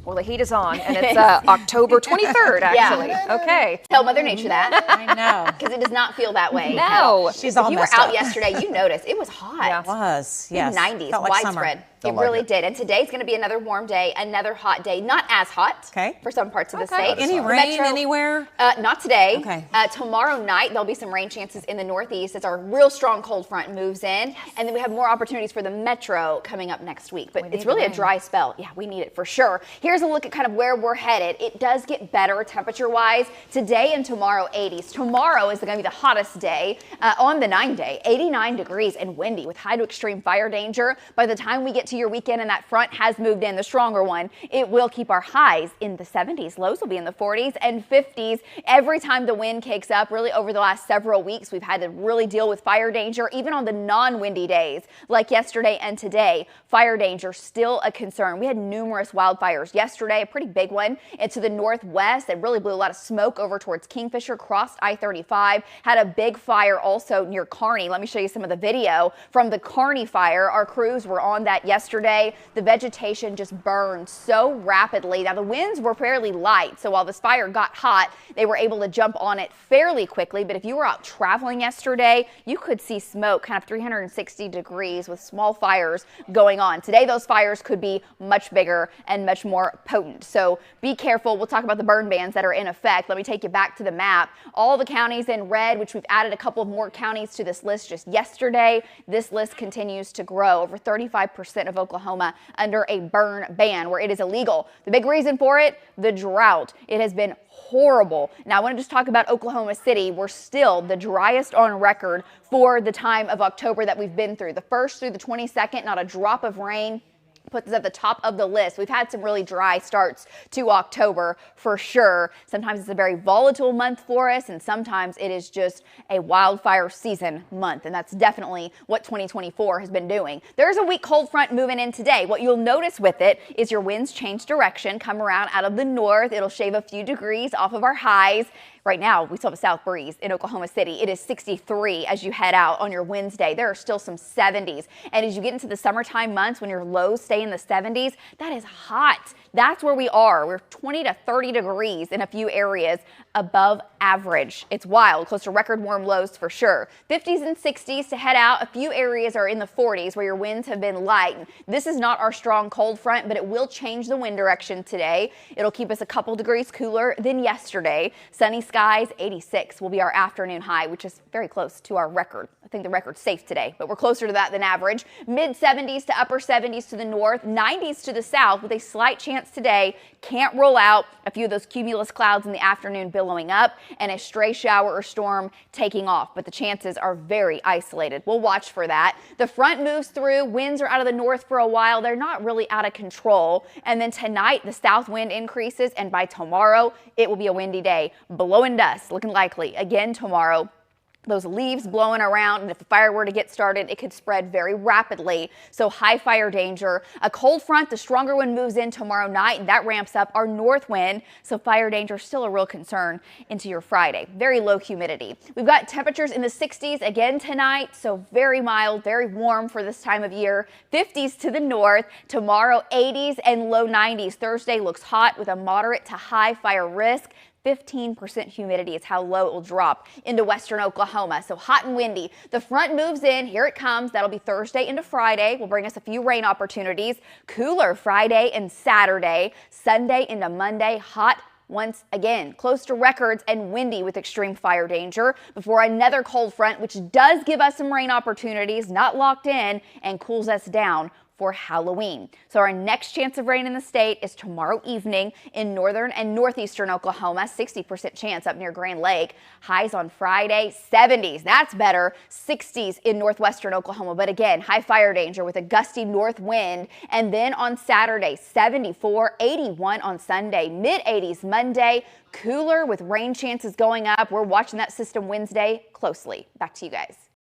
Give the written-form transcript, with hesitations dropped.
Well, the heat is on, and it's October 23rd, actually. Yeah. Okay. Tell Mother Nature that. I know. Because it does not feel that way. No. She's all If you were messed out up. yesterday, you noticed it was hot. Yeah. It was, yes. 90s, Felt like widespread. summer. It really did. And today's going to be another warm day, another hot day. Not as hot for some parts of the state. Any The rain metro, anywhere? Not today. Okay. Tomorrow night, there'll be some rain chances in the northeast as our real strong cold front moves in. And then we have more opportunities for the metro coming up next week. But it's really a dry spell. Yeah, we need it for sure. Here's a look at kind of where we're headed. It does get better temperature-wise. Today and tomorrow, 80s. Tomorrow is going to be the hottest day on the 9-day. 89 degrees and windy with high to extreme fire danger. By the time we get to your weekend and that front has moved in, the stronger one, it will keep our highs in the 70s. Lows will be in the 40s and 50s. Every time the wind kicks up, really over the last several weeks, we've had to really deal with fire danger, even on the non-windy days like yesterday and today. Fire danger still a concern. We had numerous wildfires yesterday, a pretty big one into the northwest that really blew a lot of smoke over towards Kingfisher, crossed I-35, had a big fire also near Kearney. Let me show you some of the video from the Kearney fire. Our crews were on that yesterday. The vegetation just burned so rapidly. Now the winds were fairly light, so while this fire got hot, they were able to jump on it fairly quickly. But if you were out traveling yesterday, you could see smoke kind of 360 degrees with small fires going on. Today, those fires could be much bigger and much more potent. So be careful. We'll talk about the burn bans that are in effect. Let me take you back to the map. All the counties in red, which we've added a couple of more counties to this list just yesterday. This list continues to grow. Over 35% of Oklahoma under a burn ban where it is illegal. The big reason for it, the drought. It has been horrible. Now I want to just talk about Oklahoma City. We're still the driest on record for the time of October that we've been through. The 1st through the 22nd, not a drop of rain. Puts us at the top of the list. We've had some really dry starts to October for sure. Sometimes it's a very volatile month for us, and sometimes it is just a wildfire season month, and that's definitely what 2024 has been doing. There's a weak cold front moving in today. What you'll notice with it is your winds change direction, come around out of the north. It'll shave a few degrees off of our highs. Right now, we still have a south breeze in Oklahoma City. It is 63 as you head out on your Wednesday. There are still some 70s. And as you get into the summertime months when your lows stay in the 70s, that is hot. That's where we are. We're 20 to 30 degrees in a few areas above average. It's wild, close to record warm lows for sure. 50s and 60s to head out. A few areas are in the 40s where your winds have been light. This is not our strong cold front, but it will change the wind direction today. It'll keep us a couple degrees cooler than yesterday. Sunny skies, 86 will be our afternoon high, which is very close to our record. I think the record's safe today, but we're closer to that than average. Mid 70s to upper 70s to the north, 90s to the south with a slight chance today. Can't rule out a few of those cumulus clouds in the afternoon billowing up and a stray shower or storm taking off, but the chances are very isolated. We'll watch for that. The front moves through. Winds are out of the north for a while. They're not really out of control. And then tonight, the south wind increases, and by tomorrow, it will be a windy day. Blowing dust, looking likely again tomorrow. Those leaves blowing around, and if the fire were to get started, it could spread very rapidly. So high fire danger. A cold front, the stronger one moves in tomorrow night, and that ramps up our north wind. So fire danger is still a real concern into your Friday. Very low humidity. We've got temperatures in the 60s again tonight, so very mild, very warm for this time of year. 50s to the north. Tomorrow, 80s and low 90s. Thursday looks hot with a moderate to high fire risk. 15% humidity is how low it will drop into western Oklahoma. So hot and windy. The front moves in. Here it comes. That'll be Thursday into Friday. Will bring us a few rain opportunities. Cooler Friday and Saturday. Sunday into Monday. Hot once again. Close to records and windy with extreme fire danger before another cold front, which does give us some rain opportunities, not locked in, and cools us down for Halloween. So our next chance of rain in the state is tomorrow evening in northern and northeastern Oklahoma. 60% chance up near Grand Lake. Highs on Friday, 70s. That's better. 60s in northwestern Oklahoma. But again, high fire danger with a gusty north wind. And then on Saturday, 74, 81 on Sunday, mid 80s Monday. Cooler with rain chances going up. We're watching that system Wednesday closely. Back to you guys.